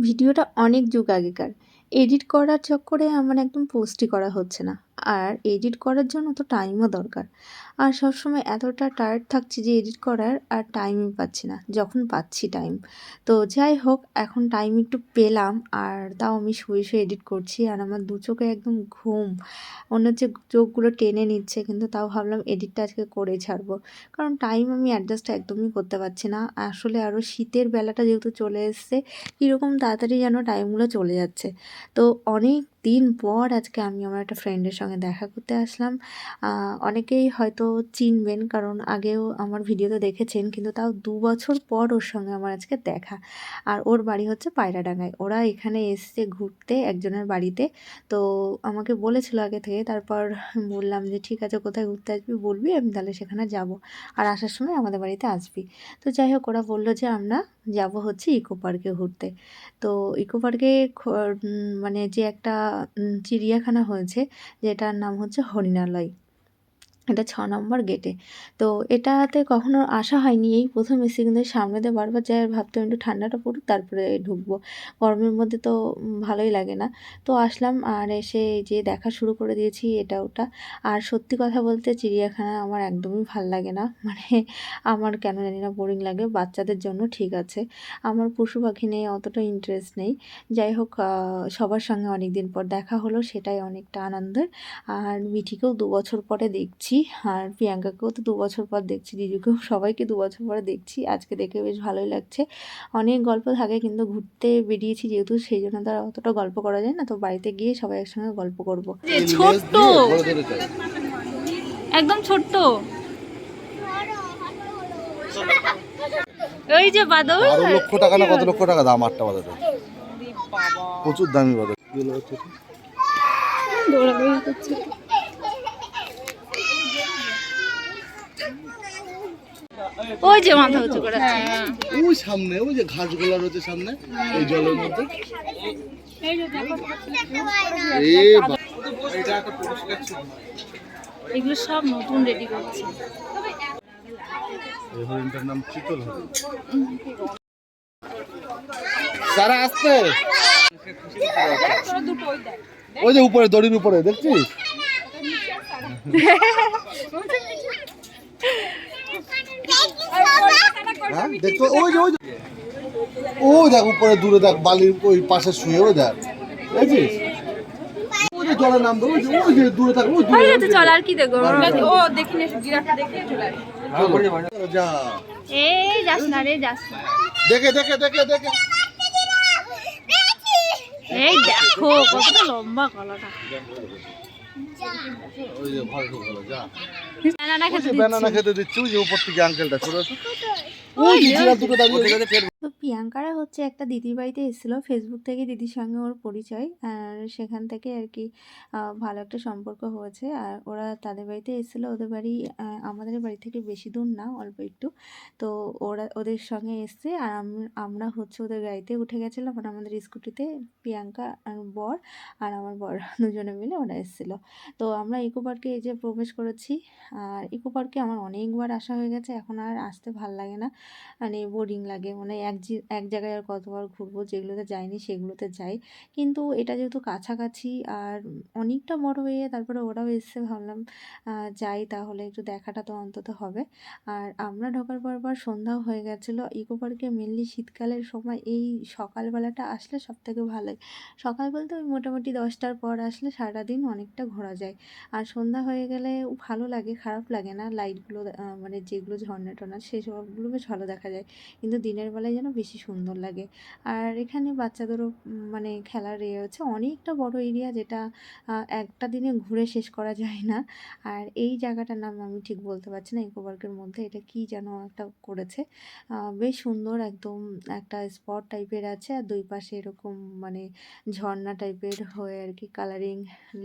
ভিডিওটা অনেক যুগ আগেকার। এডিট করার চক্করে আমার একদম পোস্টই করা হচ্ছে না। আর এডিট করার জন্য তো টাইমও দরকার। আর সবসময় এতটা টায়ার্ড থাকছি যে এডিট করার আর টাইমই পাচ্ছি না। যখন পাচ্ছি টাইম। তো যাই হোক এখন টাইম একটু পেলাম আর তাও আমি শুয়ে, শুয়ে এডিট করছি আর আমার দু চোখে একদম ঘুম। মনে হচ্ছে চোখগুলো টেনে নিচ্ছে কিন্তু তাও ভাবলাম এডিটটা আজকে করেই ছাড়বো। কারণ টাইম আমি অ্যাডজাস্ট একদমই করতে পারছি না। আসলে আরও শীতের বেলাটা যেহেতু চলে এসছে কীরকম তাড়াতাড়ি যেন টাইমগুলো চলে যাচ্ছে। তো অনেক দিন পর আজকে আমি আমার একটা ফ্রেন্ডের সঙ্গে দেখা করতে আসলাম। অনেকেই হয়তো চিনবেন কারণ আগেও আমার ভিডিওতে দেখেছেন কিন্তু তাও ২ বছর পর ওর সঙ্গে আমার আজকে দেখা। আর ওর বাড়ি হচ্ছে পায়রাডাঙ্গায়। ওরা এখানে এসছে ঘুরতে একজনের বাড়িতে। তো আমাকে বলেছিল আগে থেকে তারপর বললাম যে, "ঠিক আছে কোথায় ঘুরতে আসবি বলবি আমি তাহলে সেখানে যাব। আর আসার সময় আমাদের বাড়িতে আসবি।" তো যাই হোক ওরা বলল যে আমরা যাব হচ্ছে ইকো পার্কে ঘুরতে। তো ইকো পার্কে মানে যে একটা চিড়িয়াখানা হয়েছে যেটার নাম হচ্ছে হরিণালয়। এটা ৬ নম্বর গেটে। তো এটাতে কখনো আসা হয়নি। এই ১ম এসেছি কিন্তু সামনে দিয়ে বারবার যাই আর ভাবতাম একটু ঠান্ডাটা পড়ুক তারপরে ঢুকবো। গরমের মধ্যে তো ভালোই লাগে না। তো আসলাম আর এসে এই যে দেখা শুরু করে দিয়েছি এটা ওটা। আর সত্যি কথা বলতে চিড়িয়াখানা আমার একদমই ভাল লাগে না। মানে আমার কেন জানি না বোরিং লাগে। বাচ্চাদের জন্য ঠিক আছে। আমার পশু পাখি নিয়ে অতটা ইন্টারেস্ট নেই। যাই হোক সবার সঙ্গে অনেকদিন পর দেখা হলো সেটাই অনেকটা আনন্দের। আর মিঠিকেও ২ বছর পরে দেখছি। আর প্রিয়াঙ্কাকেও তো ২ বছর পর দেখছি, জিজুকেও সবাইকে ২ বছর পরে দেখছি। আজকে দেখে বেশ ভালোই লাগছে। অনেক গল্প থাকে কিন্তু ঘুরতে বেরিয়েছি যেহেতু সেইজন্য তো আর অতটা গল্প করা যায় না। তো বাড়িতে গিয়ে সবাই একসঙ্গে গল্প করব। ছোট্ট একদম ছোট্ট ওই যে বাদল ১২ লক্ষ টাকা না কত লক্ষ টাকা দাম আটটা বাজারে, প্রচুর দামি বাজার। দৌড়াদৌড়ি করছে। ওই যে মাথা উঁচু করে আছে ওই সামনে ওই যে ঘাসগুলা রয়েছে সামনে এই জলের মধ্যে। এগুলো সব নতুন রেডি করছে। এই হরিণটার নাম চিতল হরিণ। সারা আসতে ওই যে উপরে দড়ির উপরে দেখছিস? হ্যাঁ দেখো ওই যে ওই দেখ উপরে দূরে দেখ বালির ওই পাশে শুয়ে ওই দেখ দেখছিস? ওই যে জলের নাম ওই যে দূরে থাক ওই দূরে চল আর কি দেখবো ও দেখিনি জিরাফটা দেখে চলে যা এই যাস না রে যাস না দেখে দেখে দেখে দেখে এই দেখো কতটা লম্বা গলাটা ওই যে ভালো ভালো যা ব্যানানা খেতে দিচ্ছি ওই যে উপর থেকে আঙ্কেলটা ছোট ওই যে জিরাফ দুটো দাঁড়িয়ে তো প্রিয়াঙ্কারা হচ্ছে একটা দিদির বাড়িতে এসেছিলো ফেসবুক থেকে দিদির সঙ্গে ওর পরিচয় আর সেখান থেকে আর কি ভালো একটা সম্পর্ক হয়েছে আর ওরা তাদের বাড়িতে এসেছিলো ওদের বাড়ি আমাদের বাড়ি থেকে বেশি দূর না অল্প একটু তো ওরা ওদের সঙ্গে এসছে আর আমরা হচ্ছে ওদের গাড়িতে উঠে গেছিলাম আর আমাদের স্কুটিতে প্রিয়াঙ্কা আর বর আর আমার বর দুজনে মিলে ওরা এসেছিলো তো আমরা ইকো পার্কে এই যে প্রবেশ করেছি আর ইকো পার্কে আমার অনেকবার আসা হয়ে গেছে এখন আর আসতে ভাল লাগে না মানে বোরিং লাগে মানে এক জায়গায় আর কতবার ঘুরবো যেগুলোতে যাইনি সেগুলোতে যাই কিন্তু এটা যেহেতু কাছাকাছি আর অনেকটা বড় হয়ে তারপরে ওরাও এসছে ভাবলাম যাই তাহলে একটু দেখাটা তো অন্তত হবে আর আমরা ঢোকার পর সন্ধ্যাও হয়ে গেছিলো ইকো পার্কে মেনলি শীতকালের সময় এই সকালবেলাটা আসলে সব থেকে ভালোই সকাল বলতে ওই মোটামুটি 10টার পর আসলে সারাদিন অনেকটা ঘোরা যায় আর সন্ধ্যা হয়ে গেলে ভালো লাগে খারাপ লাগে না লাইটগুলো মানে যেগুলো ঝর্ণা টর্না সেই সবগুলো বেশ ভালো দেখা যায় কিন্তু দিনের বেলায় যেন বেশি সুন্দর লাগে আর এখানে বাচ্চাদেরও মানে খেলার হচ্ছে অনেকটা বড় এরিয়া যেটা একটা দিনে ঘুরে শেষ করা যায় না আর এই জায়গাটার নাম আমি ঠিক বলতে পারছি না ইকো পার্কের মধ্যে এটা কি যেন একটা করেছে বেশ সুন্দর একদম একটা স্পট টাইপের আছে আর দুই পাশে এরকম মানে ঝর্ণা টাইপের হয়ে আর কি কালারিং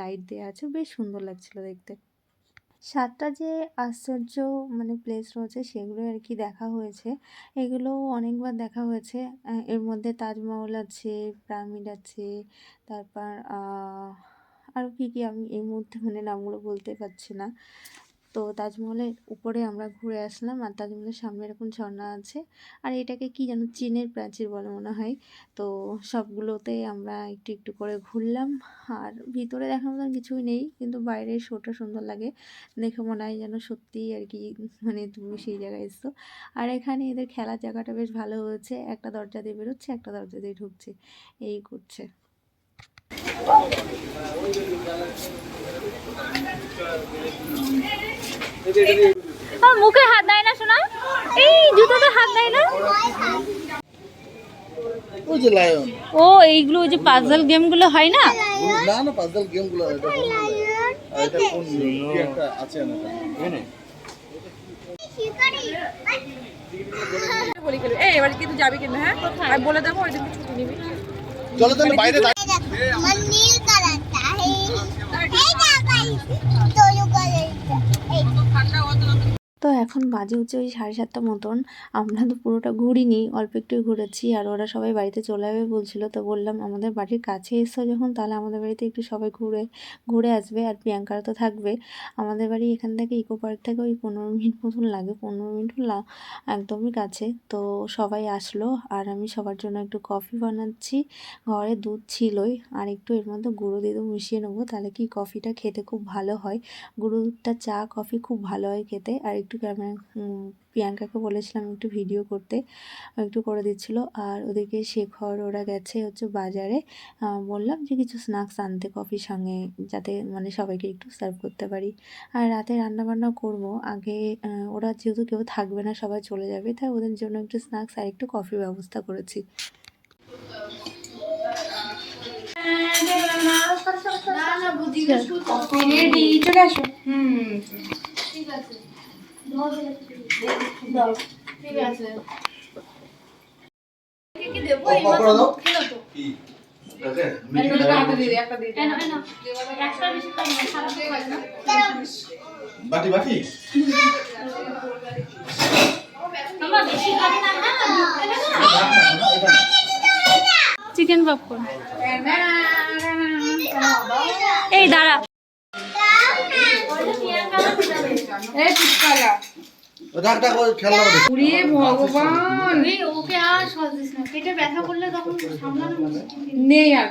লাইট দেওয়া আছে বেশ সুন্দর লাগছিল দেখতে ৭টা যে আশ্চর্য মানে প্লেস রয়েছে সেগুলো আর কি দেখা হয়েছে এগুলোও অনেকবার দেখা হয়েছে এর মধ্যে তাজমহল আছে পিরামিড আছে তারপর আরও কী কী আমি এই মুহূর্তে মানে নামগুলো বলতে পারছি না তো তাজমহলের উপরে আমরা ঘুরে আসলাম, আর তাজমহলের সামনে এরকম ঝর্ণা আছে, আর এটাকে কি যেন চীনের প্রাচীর বলে মনে হয়। তো সবগুলোতে আমরা একটু একটু করে ঘুরলাম। আর ভিতরে দেখার মতন কিছুই নেই, কিন্তু বাইরের শোটা সুন্দর লাগে দেখে, মনে হয় যেন সত্যিই আর কি, মানে তুমি সেই জায়গায় এসছো। আর এখানে এদের খেলার জায়গাটা বেশ ভালো হয়েছে, একটা দরজা দিয়ে বেরোচ্ছে, একটা দরজা দিয়ে ঢুকছে, এই করছে। আমার মুখে হাত দেয় না শোনা, এই জুতোতে হাত দেয় না। ওই যে লায়ন, ও এইগুলো ওই যে পাজল গেমগুলো হয় না? না না পাজল গেমগুলো এটা আর এটা কোন কি একটা আছে না এখানে বলি খেলবি এই এবার কিন্তু যাবি কিন্তু হ্যাঁ আমি বলে দেবো ওই দিন ছুটি নিবি চলো তাহলে বাইরে मन नील कलर का है ये क्या गाइस दोनों कलर তো এখন বাজে হচ্ছে ওই 7:30 মতন। আমরা তো পুরোটা ঘুরিনি, অল্প একটু ঘুরেছি। আর ওরা সবাই বাড়িতে চলে যাবে বলছিল, তো বললাম আমাদের বাড়ির কাছে এসছো যখন, তাহলে আমাদের বাড়িতে একটু সবাই ঘুরে ঘুরে আসবে। আর প্রিয়াঙ্কারা তো থাকবে। আমাদের বাড়ি এখান থেকে ইকো পার্ক থেকে ওই 15 মিনিট মতন লাগে, 15 মিনিট একদমই কাছে। তো সবাই আসলো, আর আমি সবার জন্য একটু কফি বানাচ্ছি। ঘরে দুধ ছিলই, আর একটু এর মধ্যে গুঁড়ো দিয়ে মিশিয়ে নেবো, তাহলে কি কফিটা খেতে খুব ভালো হয়। গুঁড়ো দুধটা চা কফি খুব ভালো হয় খেতে। আর একটু ক্যামেরা প্রিয়াঙ্কাকে বলেছিলাম একটু ভিডিও করতে, একটু করে দিচ্ছিল। আর ওদিকে শেখর ওরা গেছে হচ্ছে বাজারে, বললাম যে কিছু স্ন্যাক্স আনতে কফির সঙ্গে, যাতে মানে সবাইকে একটু সার্ভ করতে পারি। আর রাতে রান্নাবান্না করব আগে, ওরা যেহেতু কেউ থাকবে না, সবাই চলে যাবে, তাই ওদের জন্য একটু স্ন্যাক্স আর একটু কফির ব্যবস্থা করেছি। চলে আসো পকোড়া দাও কি বাটি বাটি চিকেন পপকর্ন। এই দাঁড়া, ডাক ডাক ওই খেলনা বাটি ওরে ভগবান এই ওকে আর সস দিস না, পেটে ব্যথা করলে তখন সামলানো মুশকিল। নেই আর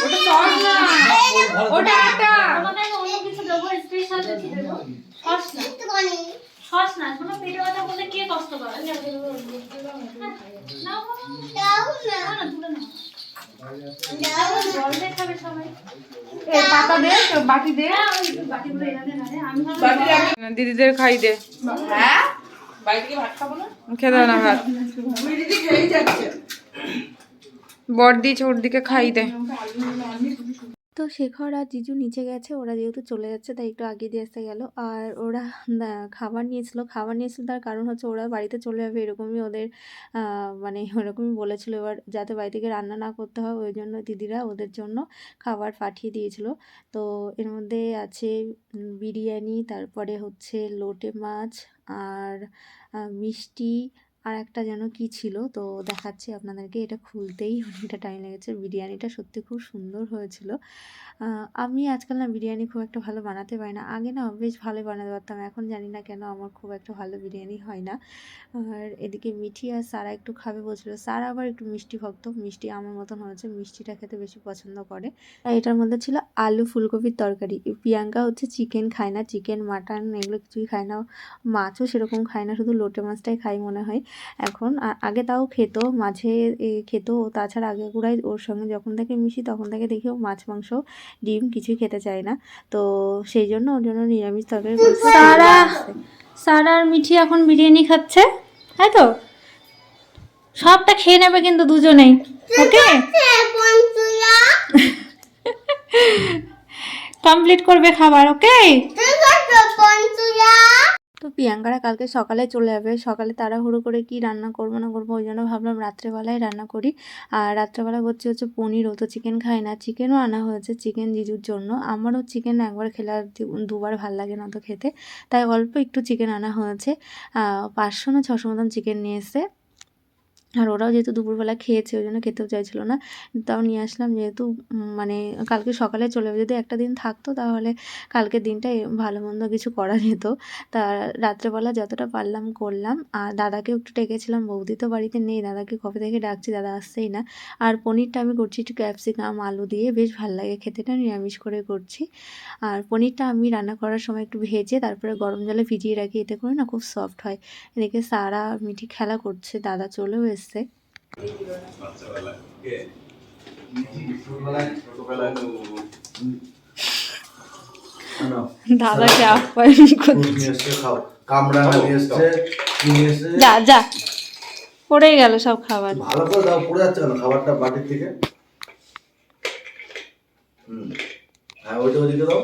ওটা সস না ওটা আটা তোমাকে আমি অন্য কিছু দেবো, স্পেশাল কিছু দেবো, সস না, সস না। শোনো, পেটে ব্যথা করলে কে কষ্ট করে? না না, তুলে নাও। জল দিয়ে খাবে সবাই। এই পাতা দে বাটি দে ওই বাটিগুলো এনে না রে, আমি দিদিদের খাই দে হ্যাঁ খেতে না ভাত বড়দি ছোটদিকে খাই দে। তো শেখর আর জিজু নিচে গেছে, ওরা যেহেতু চলে যাচ্ছে তাই একটু আগে দিয়ে আসতে গেল। আর ওরা খাবার নিয়েছিল তার কারণ হচ্ছে ওরা বাড়িতে চলে যাবে, এরকমই ওদের মানে ওরকমই বলেছিল। এবার যাতে বাড়ি থেকে রান্না না করতে হয়, ওই জন্য দিদিরা ওদের জন্য খাবার পাঠিয়ে দিয়েছিল। তো এর মধ্যে আছে বিরিয়ানি, তারপরে হচ্ছে লোটে মাছ, আর মিষ্টি, আর একটা যেন কি ছিল, তো দেখাচ্ছি আপনাদেরকে। এটা খুলতেই অনেকটা টাইম লেগেছে। বিরিয়ানিটা সত্যি খুব সুন্দর হয়েছিল। আমি আজকাল না বিরিয়ানি খুব একটা ভালো বানাতে পারি না, আগে না বেশ ভালো বানাতে পারতাম, এখন জানি না কেন আমার খুব একটা ভালো বিরিয়ানি হয় না। আর এদিকে মিঠি আর সারা একটু খাবে বলছিল, সারা আবার একটু মিষ্টি ভক্ত, মিষ্টি আমার মতন হয়েছে, মিষ্টিটা খেতে বেশি পছন্দ করে। আর এটার মধ্যে ছিল আলু ফুলকপির তরকারি। প্রিয়াঙ্কা হচ্ছে চিকেন খায় না, চিকেন মাটন এগুলো কিছুই খায় না, মাছও সেরকম খায় না, শুধু লোটে মাছটাই খাই মনে হয় এখন। আগে তাও খেত, মাঝে খেত, তাছাড়া আগে গুড়াই ওর সঙ্গে যখন থেকে মিশি তখন থেকে দেখি ও মাছ মাংস ডিম কিছুই খেতে চায় না। তো সেই জন্য ওর জন্য নিরামিষ তরকারি করেছে। সারা আর মিঠি এখন বিরিয়ানি খাচ্ছে, তাই তো? সবটা খেয়ে নেবে কিন্তু দুজনেই, ওকে? কমপ্লিট করবে খাবার, ওকে? তো প্রিয়াঙ্কারা কালকে সকালে চলে যাবে, সকালে তাড়াহুড়ো করে কি রান্না করবো না করবো, ওই জন্য ভাবলাম রাত্রেবেলায় রান্না করি। আর রাত্রেবেলা হচ্ছে পনির, ও তো চিকেন খায় না, চিকেনও আনা হয়েছে, চিকেন জিজুর জন্য। আমারও চিকেন একবার খেলে আর দুবার ভাল লাগে না তো খেতে, তাই অল্প একটু চিকেন আনা হয়েছে। 500 না 600 মতন চিকেন নিয়ে এসে। আর ওরাও যেহেতু দুপুরবেলা খেয়েছে ওই জন্য খেতেও চাইছিল না, তাও নিয়ে আসলাম যেহেতু মানে কালকে সকালে চলে যাবে। যদি একটা দিন থাকতো তাহলে কালকের দিনটাই ভালো মন্দ কিছু করা যেত। তা রাত্রেবেলা যতটা পারলাম করলাম। আর দাদাকেও একটু ডেকেছিলাম, বৌদি তো বাড়িতে নেই, দাদাকে কবে থেকে ডাকছি দাদা আসছেই না। আর পনিরটা আমি করছি একটু ক্যাপসিকাম আলু দিয়ে, বেশ ভালো লাগে খেতে, না নিরামিষ করে করছি। আর পনিরটা আমি রান্না করার সময় একটু ভেজে তারপরে গরম জলে ভিজিয়ে রাখি, এতে করে না খুব সফট হয়। এদিকে সারা মিঠি খেলা করছে, দাদা চলেও এসছে। দাদাকে আপ্যায়ন করছে। কামড়াঙ্গা নিয়ে এসছে, কি নিয়ে এসছে? যা যা, পড়ে গেল সব খাবার। ভালো করে দাও, পড়ে যাচ্ছে কেন খাবারটা বাটির থেকে? হ্যাঁ ওইটা ওদিকে দাও।